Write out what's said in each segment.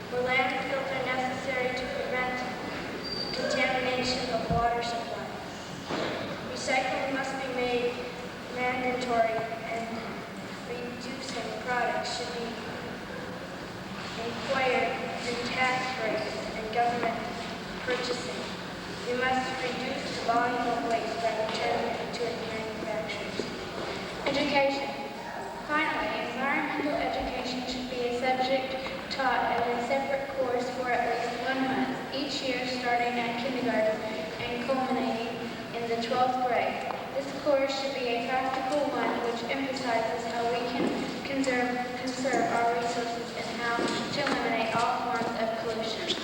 where landfills are necessary to prevent contamination of water supply. Recycling must be made mandatory, and reducing products should be required in tax rates and government purchasing. We must reduce the volume of waste by returning it to manufacturers. Education. Finally, environmental education should be a subject taught as a separate course for at least 1 month each year, starting at kindergarten and culminating in the 12th grade. This course should be a practical one which emphasizes how we can conserve our resources and how to eliminate all forms of pollution.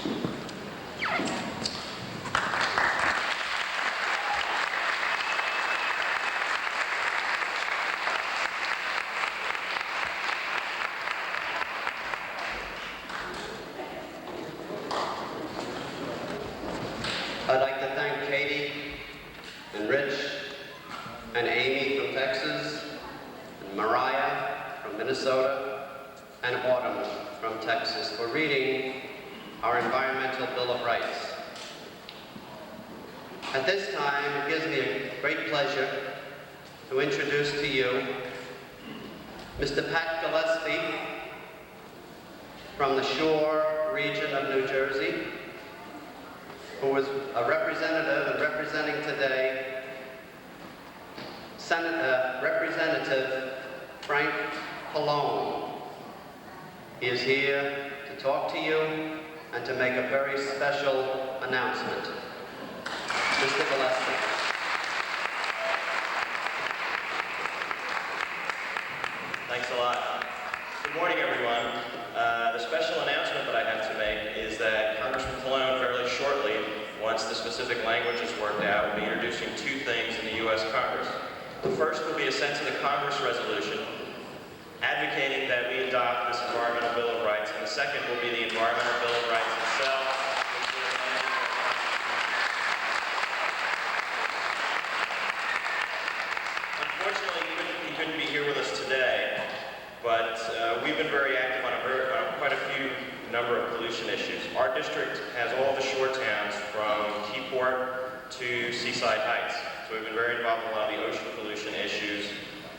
I'd like to thank Katie and Rich and Amy from Texas, and Mariah from Minnesota, and Autumn from Texas for reading our Environmental Bill of Rights. At this time, it gives me a great pleasure to introduce to you Mr. Pat Gillespie from the Shore region of New Jersey, who is a representative and representing today Representative Frank Pallone. He is here to talk to you and to make a very special announcement. Mr. Gillespie. Thanks a lot. Good morning, everyone. The special announcement that I have to make is that Congressman Pallone fairly shortly, once the specific language is worked out, will be introducing 2 things in the U.S. Congress. The first will be a sense of the Congress resolution advocating that we adopt this Environmental Bill of Rights, and the second will be the Environmental Bill of Rights itself. Unfortunately, he couldn't be here with us today, but we've been very active on quite a few number of pollution issues. Our district has all the shore towns from Keyport to Seaside Heights. So we've been very involved in a lot of the ocean pollution issues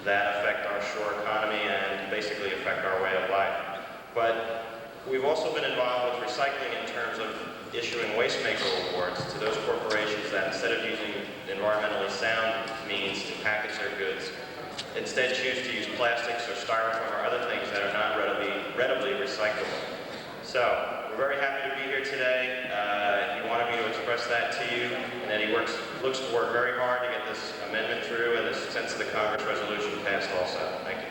that affect our shore economy and basically affect our way of life. But we've also been involved with recycling in terms of issuing waste maker awards to those corporations that instead of using environmentally sound means to package their goods, instead choose to use plastics or styrofoam or other things that are not readily recyclable. So we're very happy to be here today. He wanted me to express that to you, and that he looks to work very hard to get this amendment through and this sense of the Congress resolution passed also. Thank you.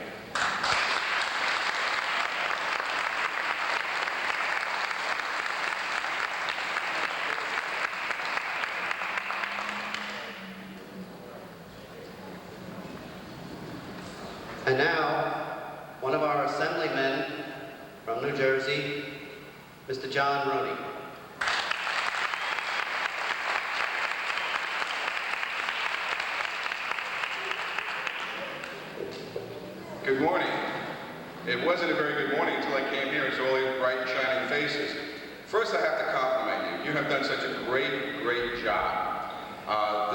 And now, one of our assemblymen from New Jersey, Mr. John Rooney. Good morning. It wasn't a very good morning until I came here and saw all these bright and shining faces. First, I have to compliment you. You have done such a great, great job.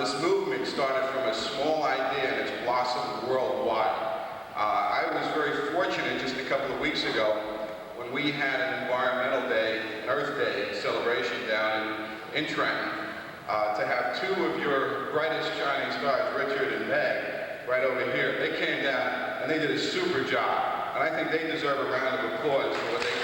This movement started from a small idea and it's blossomed worldwide. I was very fortunate just a couple of weeks ago when we had an Environmental Day, an Earth Day celebration down in Trenton, to have 2 of your brightest shining stars, Richard and Meg, right over here. They came down and they did a super job. And I think they deserve a round of applause for what they did.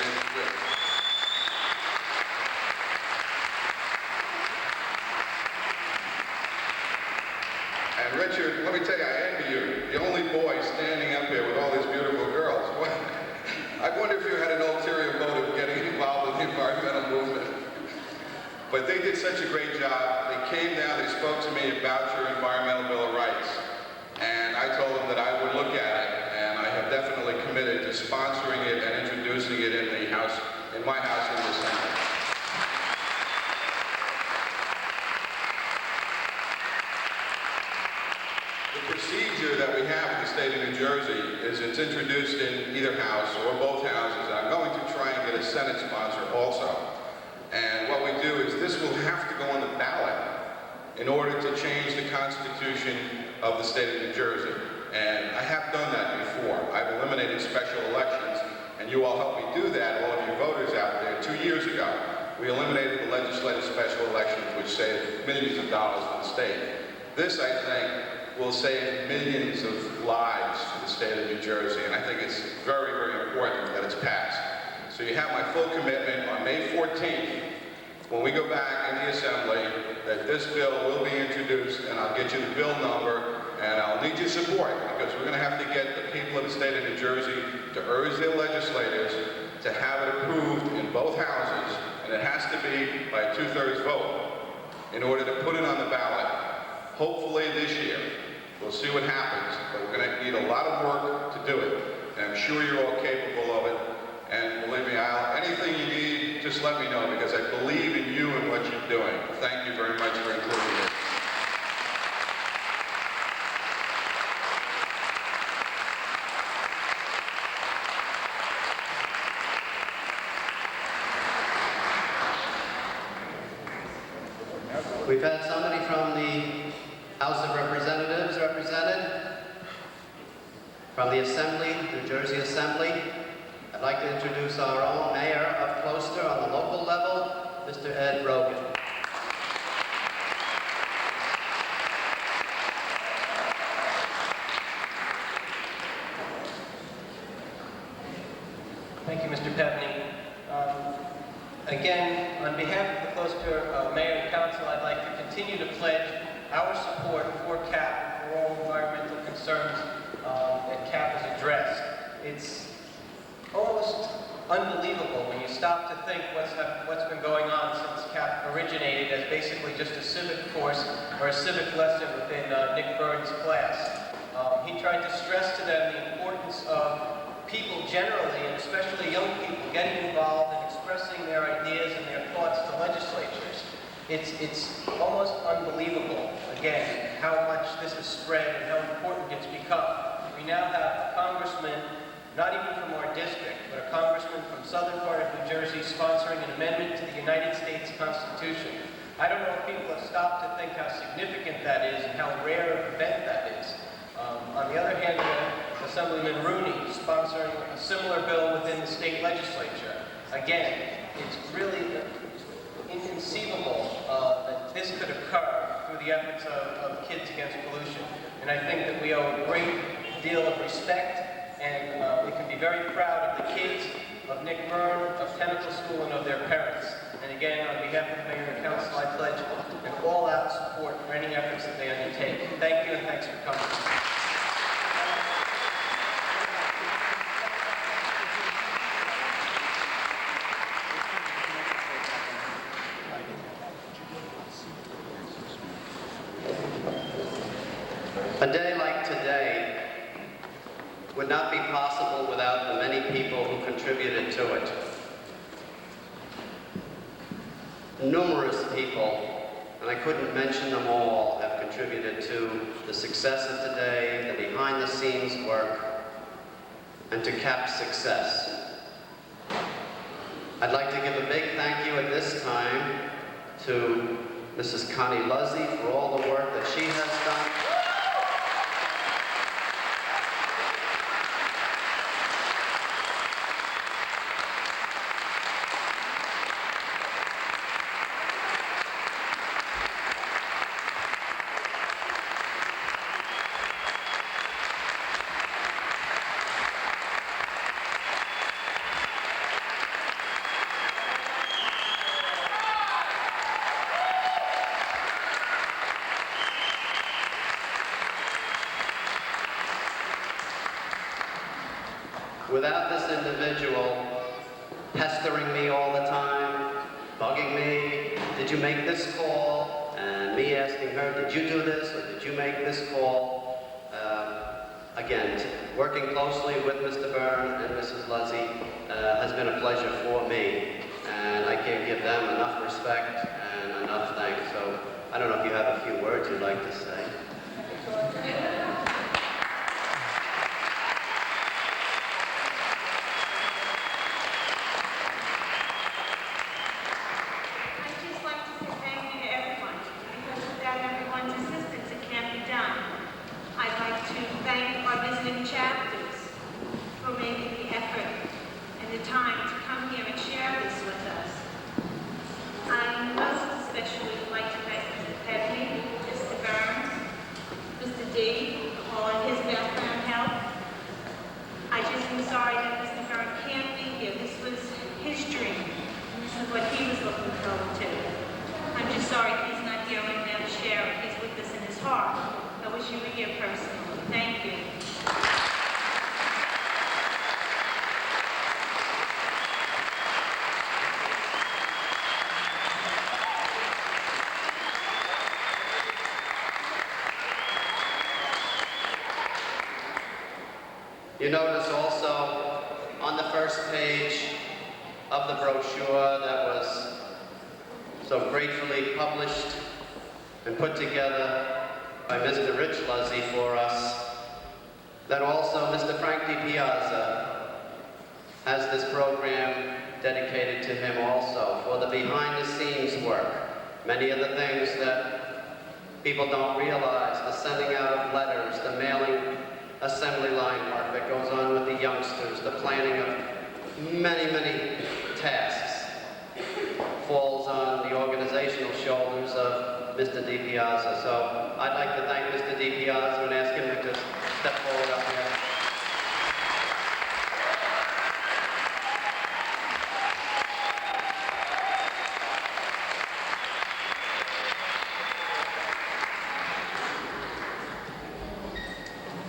And Richard, let me tell you, I envy you. The only boy standing up here with all these beautiful girls. I wonder if you had an ulterior motive getting involved in the environmental movement. But they did such a great job. They came down, they spoke to me about your Environmental Bill of Rights. And I told them that I would look at it, and I have definitely committed to sponsoring it and introducing it in my house in December. The procedure that we have in the state of New Jersey is it's introduced in either house or both houses. I'm going to try and get a Senate sponsor also. And what we do is this will have to go on the ballot in order to change the Constitution of the state of New Jersey. And I have done that before. I've eliminated special elections, and you all helped me do that, all of you voters out there, 2 years ago. We eliminated the legislative special elections, which saved millions of dollars for the state. This, I think, will save millions of lives for the state of New Jersey, and I think it's very, very important that it's passed. So you have my full commitment on May 14th, when we go back in the Assembly, that this bill will be introduced, and I'll get you the bill number, and I'll need your support, because we're going to have to get the people of the state of New Jersey to urge their legislators to have it approved in both houses, and it has to be by a 2/3 vote in order to put it on the ballot. Hopefully this year. We'll see what happens, but we're going to need a lot of work to do it, and I'm sure you're all capable of it. And believe me, anything you need, just let me know, because I believe in you and what you're doing. Thank you very much for including me. We've had somebody from the House of Representatives represented, from the Assembly, New Jersey Assembly. I'd like to introduce our own mayor of Gloucester on the local level, Mr. Ed Rogan. Thank you, Mr. Pevney. Again, on behalf of the Gloucester Mayor and Council, I'd like to continue to pledge our support for CAP, for all environmental concerns that CAP has addressed. It's almost unbelievable when you stop to think what's been going on since CAP originated as basically just a civic course or a civic lesson within Nick Burns' class. He tried to stress to them the importance of people generally, and especially young people, getting involved and expressing their ideas and their thoughts to legislatures. It's almost unbelievable, again, how much this has spread and how important it's become. We now have a congressman, not even from our district, but a congressman from southern part of New Jersey sponsoring an amendment to the United States Constitution. I don't know if people have stopped to think how significant that is and how rare an event that is. On the other hand, Assemblyman Rooney sponsoring a similar bill within the state legislature. Again, it's really inconceivable that this could occur through the efforts of Kids Against Pollution. And I think that we owe a great deal of respect, and we can be very proud of the kids, of Nick Byrne, of Pinnacle School, and of their parents. And again, on behalf of the Mayor and Council, I pledge an all-out support for any efforts that they undertake. Thank you, and thanks for coming. A day like today would not be possible without the many people who contributed to it. Numerous people, and I couldn't mention them all, have contributed to the success of today, the behind-the-scenes work, and to CAP's success. I'd like to give a big thank you at this time to Mrs. Connie Luzzy for all the work that she has done. Without this individual pestering me all the time, bugging me, did you make this call? And me asking her, did you do this or did you make this call? Again, working closely with Mr. Byrne and Mrs. Luzzy has been a pleasure for me. And I can't give them enough respect and enough thanks. So I don't know if you have a few words you'd like to say. it personally. Thank you. You notice also on the first page of the brochure that was so gratefully published and put together by Mr. Rich Luzzi for us, that also Mr. Frank DiPiazza has this program dedicated to him also for the behind-the-scenes work. Many of the things that people don't realize, the sending out of letters, the mailing assembly line work that goes on with the youngsters, the planning of many, many tasks falls on the organizational shoulders of Mr. DiPiazza. So I'd like to thank Mr. DiPiazza and ask him to just step forward up here.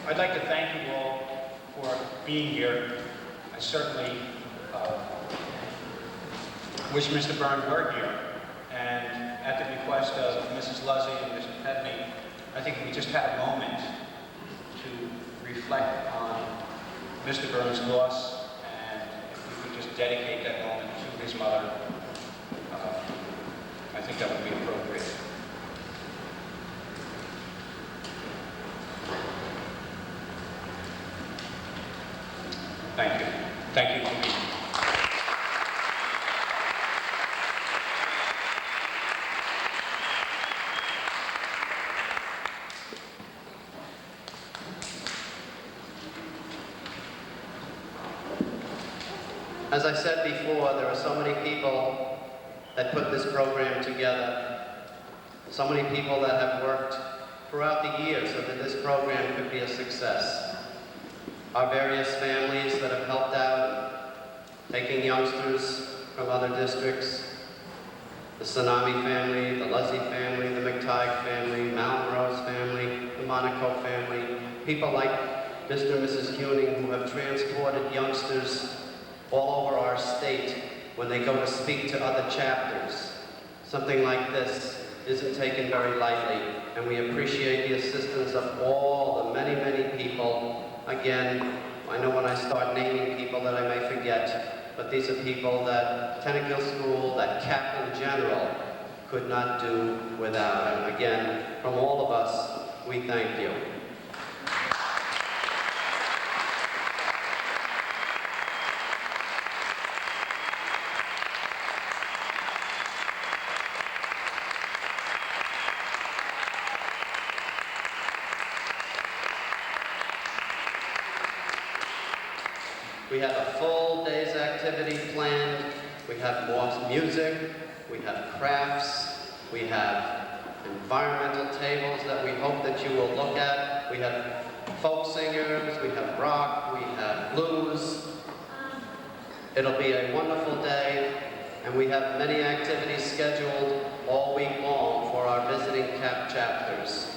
I'd like to thank you all for being here. I certainly wish Mr. Byrne were here. And at the request of Mrs. Luzzi and Mr. Petney, I think we just had a moment to reflect on Mr. Byrne's loss, and if we could just dedicate that moment to his mother, I think that would be appropriate. Thank you. Thank you for being here. As I said before, there are so many people that put this program together, so many people that have worked throughout the years so that this program could be a success. Our various families that have helped out, taking youngsters from other districts, the Tsunami family, the Luzzi family, the McTighe family, Mountain Rose family, the Monaco family, people like Mr. and Mrs. Huning who have transported youngsters all over our state when they go to speak to other chapters. Something like this isn't taken very lightly, and we appreciate the assistance of all the many, many people. Again, I know when I start naming people that I may forget, but these are people that Tennekill School, that CAP in general, could not do without. And again, from all of us, we thank you. We have a full day's activity planned. We have more music, we have crafts, we have environmental tables that we hope that you will look at. We have folk singers, we have rock, we have blues. It'll be a wonderful day, and we have many activities scheduled all week long for our visiting CAP chapters.